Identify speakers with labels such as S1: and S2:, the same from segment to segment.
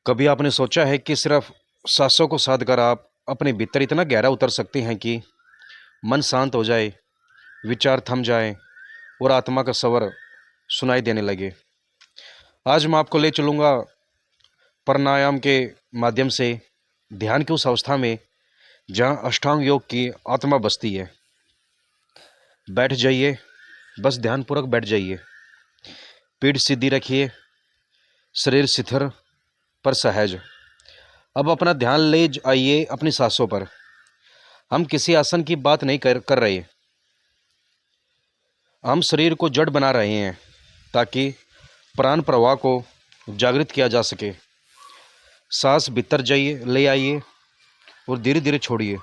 S1: कभी आपने सोचा है कि सिर्फ सांसों को साध कर आप अपने भीतर इतना गहरा उतर सकते हैं कि मन शांत हो जाए, विचार थम जाए और आत्मा का स्वर सुनाई देने लगे। आज मैं आपको ले चलूँगा प्राणायाम के माध्यम से ध्यान की उस अवस्था में जहाँ अष्टांग योग की आत्मा बसती है। बैठ जाइए, बस ध्यानपूर्वक बैठ जाइए। पीठ सीधी रखिए, शरीर शिथिर पर सहज। अब अपना ध्यान ले आइए अपनी सांसों पर। हम किसी आसन की बात नहीं कर रहे। हम शरीर को जड़ बना रहे हैं ताकि प्राण प्रवाह को जागृत किया जा सके। सांस भीतर जाइए, ले आइए और धीरे धीरे छोड़िए।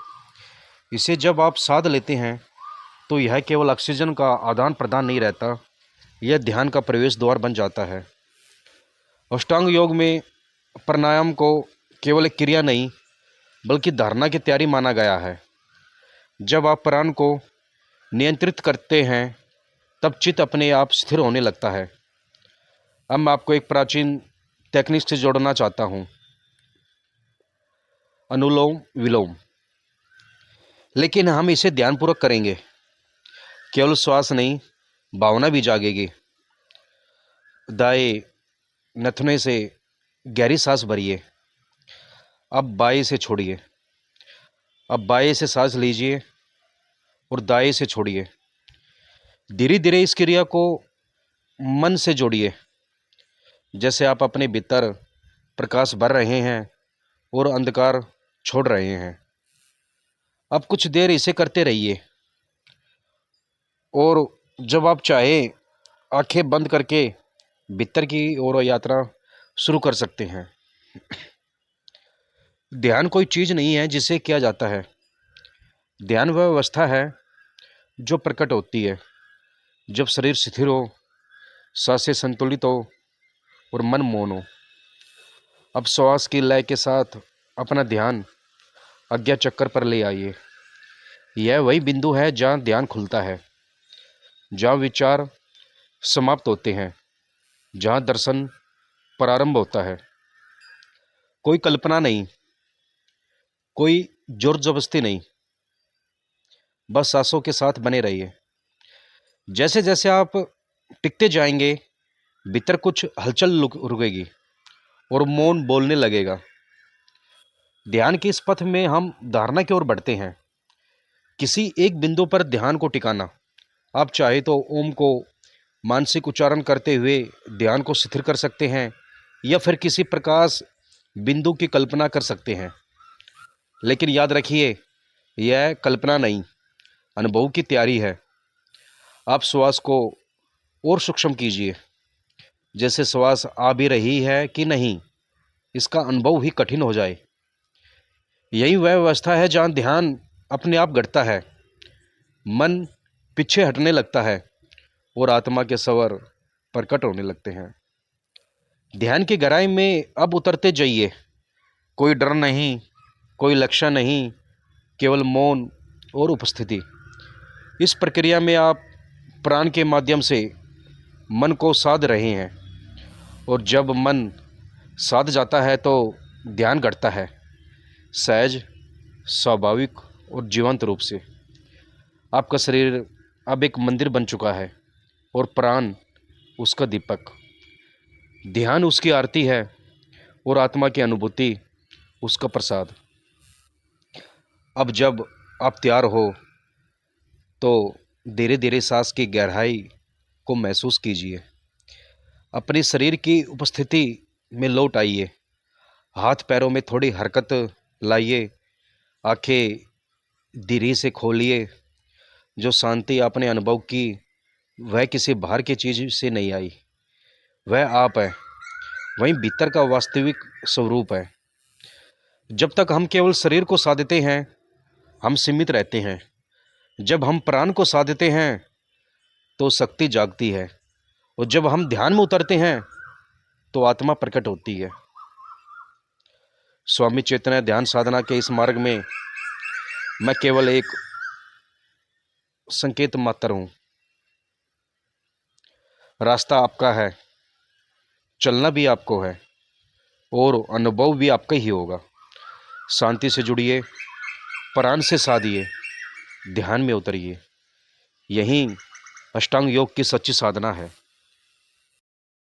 S1: इसे जब आप साध लेते हैं तो यह केवल ऑक्सीजन का आदान प्रदान नहीं रहता, यह ध्यान का प्रवेश द्वार बन जाता है। अष्टांग योग में प्राणायाम को केवल एक क्रिया नहीं बल्कि धारणा की तैयारी माना गया है। जब आप प्राण को नियंत्रित करते हैं तब चित्त अपने आप स्थिर होने लगता है। अब मैं आपको एक प्राचीन टेक्निक से जोड़ना चाहता हूँ, अनुलोम विलोम। लेकिन हम इसे ध्यानपूर्वक करेंगे, केवल श्वास नहीं, भावना भी जागेगी। दाएं नथुने से गहरी सांस भरिए, अब बाएं से छोड़िए। अब बाएं से सांस लीजिए और दाएं से छोड़िए। धीरे धीरे इस क्रिया को मन से जोड़िए, जैसे आप अपने भीतर प्रकाश भर रहे हैं और अंधकार छोड़ रहे हैं। अब कुछ देर इसे करते रहिए और जब आप चाहें आंखें बंद करके भीतर की ओर यात्रा शुरू कर सकते हैं। ध्यान कोई चीज़ नहीं है जिसे किया जाता है। ध्यान वह अवस्था है जो प्रकट होती है जब शरीर शिथिल हो, सांसें संतुलित हो और मन मौन हो। अब श्वास की लय के साथ अपना ध्यान आज्ञा चक्र पर ले आइए। यह वही बिंदु है जहाँ ध्यान खुलता है, जहाँ विचार समाप्त होते हैं, जहाँ दर्शन प्रारंभ होता है। कोई कल्पना नहीं, कोई जोर जबरदस्ती नहीं, बस सांसों के साथ बने रहिए। जैसे जैसे आप टिकते जाएंगे भीतर कुछ हलचल रुकेगी और मौन बोलने लगेगा। ध्यान के इस पथ में हम धारणा की ओर बढ़ते हैं, किसी एक बिंदु पर ध्यान को टिकाना। आप चाहे तो ओम को मानसिक उच्चारण करते हुए ध्यान को शिथिल कर सकते हैं या फिर किसी प्रकाश बिंदु की कल्पना कर सकते हैं। लेकिन याद रखिए, यह कल्पना नहीं, अनुभव की तैयारी है। आप श्वास को और सूक्ष्म कीजिए, जैसे श्वास आ भी रही है कि नहीं, इसका अनुभव ही कठिन हो जाए। यही वह अवस्था है जहाँ ध्यान अपने आप घटता है, मन पीछे हटने लगता है और आत्मा के स्वर प्रकट होने लगते हैं। ध्यान की गहराई में अब उतरते जाइए। कोई डर नहीं, कोई लक्ष्य नहीं, केवल मौन और उपस्थिति। इस प्रक्रिया में आप प्राण के माध्यम से मन को साध रहे हैं और जब मन साध जाता है तो ध्यान घटता है, सहज, स्वाभाविक और जीवंत रूप से। आपका शरीर अब एक मंदिर बन चुका है और प्राण उसका दीपक। ध्यान उसकी आरती है और आत्मा की अनुभूति उसका प्रसाद। अब जब आप तैयार हो तो धीरे धीरे सांस की गहराई को महसूस कीजिए। अपने शरीर की उपस्थिति में लौट आइए। हाथ पैरों में थोड़ी हरकत लाइए। आंखें धीरे से खोलिए। जो शांति आपने अनुभव की वह किसी बाहर की चीज़ से नहीं आई, वह आप है, वहीं भीतर का वास्तविक स्वरूप है। जब तक हम केवल शरीर को साधते हैं हम सीमित रहते हैं। जब हम प्राण को साधते हैं तो शक्ति जागती है और जब हम ध्यान में उतरते हैं तो आत्मा प्रकट होती है। स्वामी चैतन्य ध्यान साधना के इस मार्ग में मैं केवल एक संकेत मात्र हूँ। रास्ता आपका है, चलना भी आपको है और अनुभव भी आपका ही होगा। शांति से जुड़िए, प्राण से साधिए, ध्यान में उतरिए। यही अष्टांग योग की सच्ची साधना है।